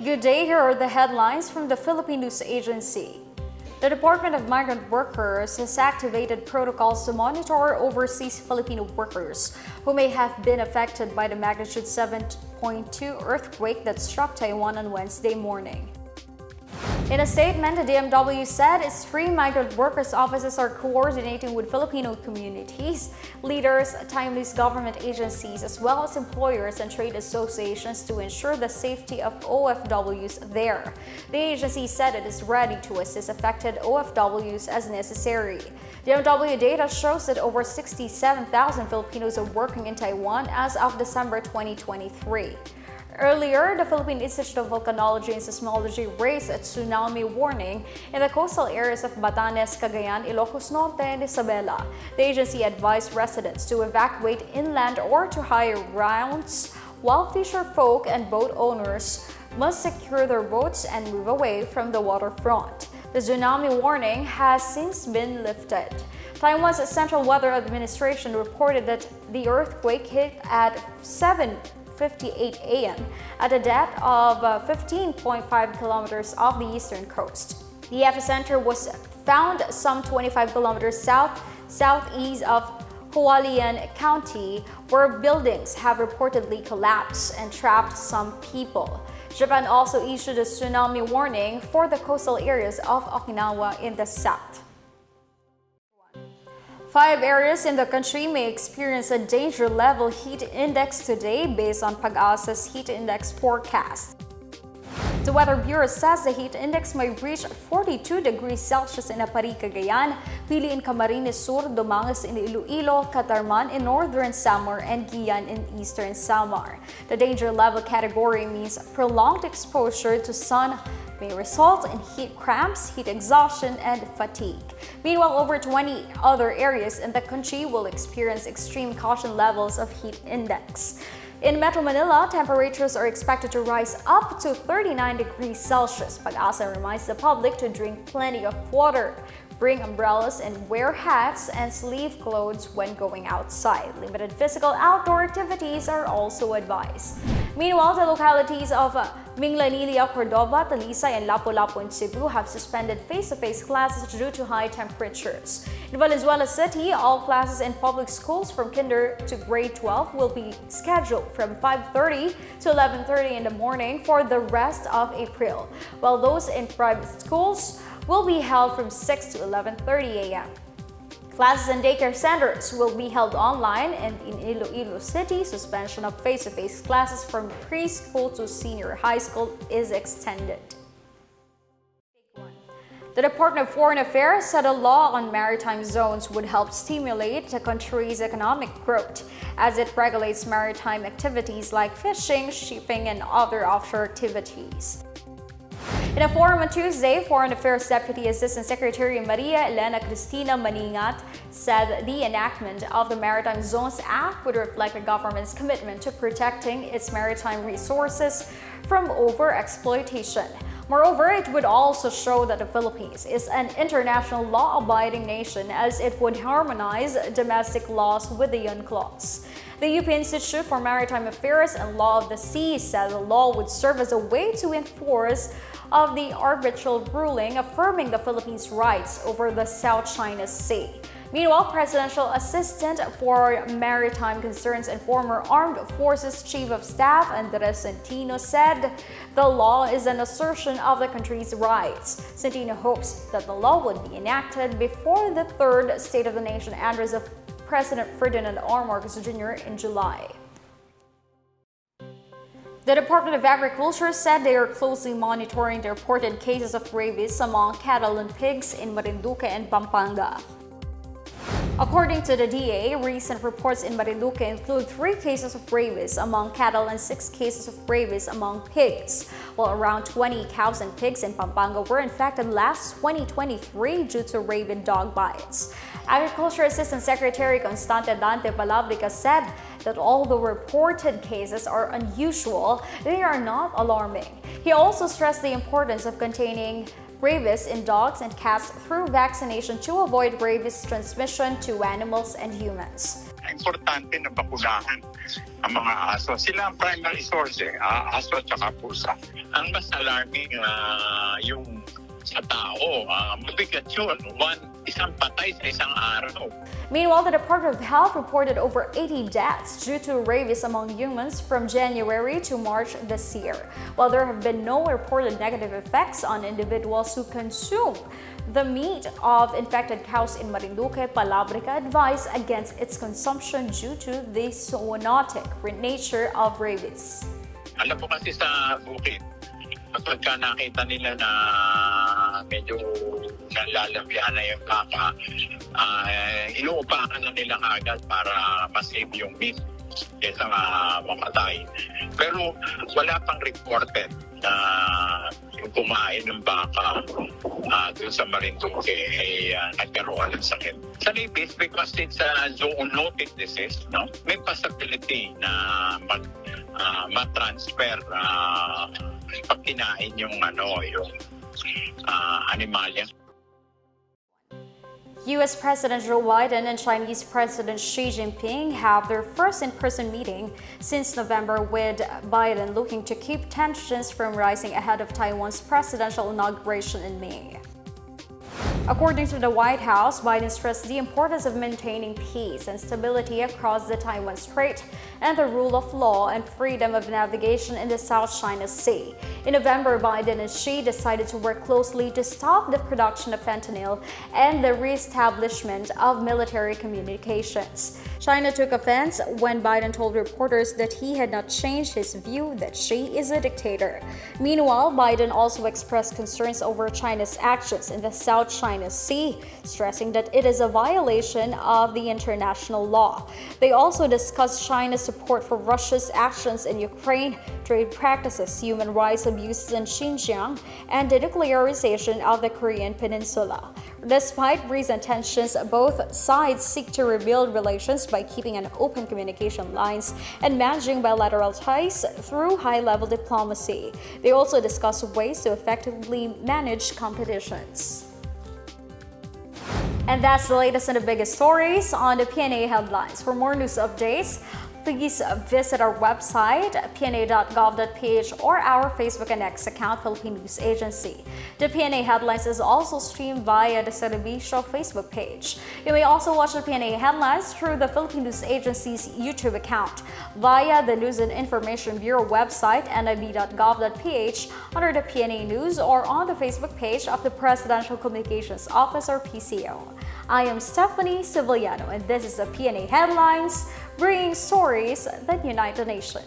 Good day, here are the headlines from the Philippine News Agency. The Department of Migrant Workers has activated protocols to monitor overseas Filipino workers who may have been affected by the magnitude 7.2 earthquake that struck Taiwan on Wednesday morning. In a statement, the DMW said its 3 migrant workers' offices are coordinating with Filipino communities, leaders, Taiwanese government agencies, as well as employers and trade associations to ensure the safety of OFWs there. The agency said it is ready to assist affected OFWs as necessary. DMW data shows that over 67,000 Filipinos are working in Taiwan as of December 2023. Earlier, the Philippine Institute of Volcanology and Seismology raised a tsunami warning in the coastal areas of Batanes, Cagayan, Ilocos Norte, and Isabela. The agency advised residents to evacuate inland or to higher grounds, while fisher folk and boat owners must secure their boats and move away from the waterfront. The tsunami warning has since been lifted. Taiwan's Central Weather Administration reported that the earthquake hit at 7:58 a.m. at a depth of 15.5 kilometers off the eastern coast. The epicenter was found some 25 kilometers southeast of Hualien County, where buildings have reportedly collapsed and trapped some people. Japan also issued a tsunami warning for the coastal areas of Okinawa in the south. 5 areas in the country may experience a danger level heat index today based on Pag-asa's heat index forecast. The Weather Bureau says the heat index may reach 42 degrees Celsius in Apari, Cagayan, Pili in Camarines Sur, Dumangas in Iloilo, Catarman in northern Samar, and Guian in eastern Samar. The danger level category means prolonged exposure to sun may result in heat cramps, heat exhaustion, and fatigue. Meanwhile, over 20 other areas in the country will experience extreme caution levels of heat index. In Metro Manila, temperatures are expected to rise up to 39 degrees Celsius. Pag-asa reminds the public to drink plenty of water, bring umbrellas, and wear hats and sleeve clothes when going outside. Limited physical outdoor activities are also advised. Meanwhile, the localities of Minglanilla, Cordova, Talisay, and Lapu-Lapu in Cebu have suspended face-to-face classes due to high temperatures. In Valenzuela City, all classes in public schools from kinder to grade 12 will be scheduled from 5:30 to 11:30 in the morning for the rest of April, while those in private schools will be held from 6 to 11:30 a.m. Classes and daycare centers will be held online, and in Iloilo City, suspension of face-to-face classes from preschool to senior high school is extended. The Department of Foreign Affairs said a law on maritime zones would help stimulate the country's economic growth as it regulates maritime activities like fishing, shipping, and other offshore activities. In a forum on Tuesday, Foreign Affairs Deputy Assistant Secretary Maria Elena Cristina Maningat said the enactment of the Maritime Zones Act would reflect the government's commitment to protecting its maritime resources from overexploitation. Moreover, it would also show that the Philippines is an international law-abiding nation as it would harmonize domestic laws with the UNCLOS. The UP Institute for Maritime Affairs and Law of the Sea said the law would serve as a way to enforce of the arbitral ruling affirming the Philippines' rights over the South China Sea. Meanwhile, Presidential Assistant for Maritime Concerns and former Armed Forces Chief of Staff Andres Centino said the law is an assertion of the country's rights. Centino hopes that the law would be enacted before the 3rd State of the Nation address of President Ferdinand R. Marcos Jr. in July. The Department of Agriculture said they are closely monitoring the reported cases of rabies among cattle and pigs in Marinduque and Pampanga. According to the DA, recent reports in Marinduque include 3 cases of rabies among cattle and 6 cases of rabies among pigs, while around 20 cows and pigs in Pampanga were infected last 2023 due to rabid dog bites. Agriculture Assistant Secretary Constante Dante Palabrica said that although reported cases are unusual, they are not alarming. He also stressed the importance of containing rabies in dogs and cats through vaccination to avoid rabies transmission to animals and humans. Importante na bakunahan ang mga aso. Sila ang primary source, aso at saka pusa. Ang mas alarming yung sa tao, mabigat yun. Isang patay sa isang araw. Meanwhile, the Department of Health reported over 80 deaths due to rabies among humans from January to March this year. While there have been no reported negative effects on individuals who consume the meat of infected cows in Marinduque, Palabrica advised against its consumption due to the zoonotic nature of rabies. Alam mo kasi sa bukid, kapag nakita nila na medyo nalalabyan na yung baka, inuupakan na nila agad para masave yung meat kaysa mamatay. Pero wala pang reported na yung kumain ng baka doon sa Marinduque nagkaroon ng sakit. Sa rabies, because it's a zoonotic disease, no? May possibility na ma-transfer pag kinain yung animalya. U.S. President Joe Biden and Chinese President Xi Jinping have their first in-person meeting since November, with Biden looking to keep tensions from rising ahead of Taiwan's presidential inauguration in May. According to the White House, Biden stressed the importance of maintaining peace and stability across the Taiwan Strait and the rule of law and freedom of navigation in the South China Sea. In November, Biden and Xi decided to work closely to stop the production of fentanyl and the re-establishment of military communications. China took offense when Biden told reporters that he had not changed his view that Xi is a dictator. Meanwhile, Biden also expressed concerns over China's actions in the South China Sea, stressing that it is a violation of the international law. They also discussed China's support for Russia's actions in Ukraine, trade practices, human rights abuses in Xinjiang, and the denuclearization of the Korean Peninsula. Despite recent tensions, both sides seek to rebuild relations by keeping an open communication lines and managing bilateral ties through high-level diplomacy. They also discuss ways to effectively manage competitions. And that's the latest and the biggest stories on the Pna Headlines. For more news updates, please visit our website, pna.gov.ph, or our Facebook and X account, Philippine News Agency. The Pna Headlines is also streamed via the Servicio Facebook page. You may also watch the Pna Headlines through the Philippine News Agency's YouTube account, via the News and Information Bureau website, nib.gov.ph, under the Pna News, or on the Facebook page of the Presidential Communications Office, or PCO. I am Stephanie Civiliano, and this is the Pna Headlines, bringing stories that unite the nation.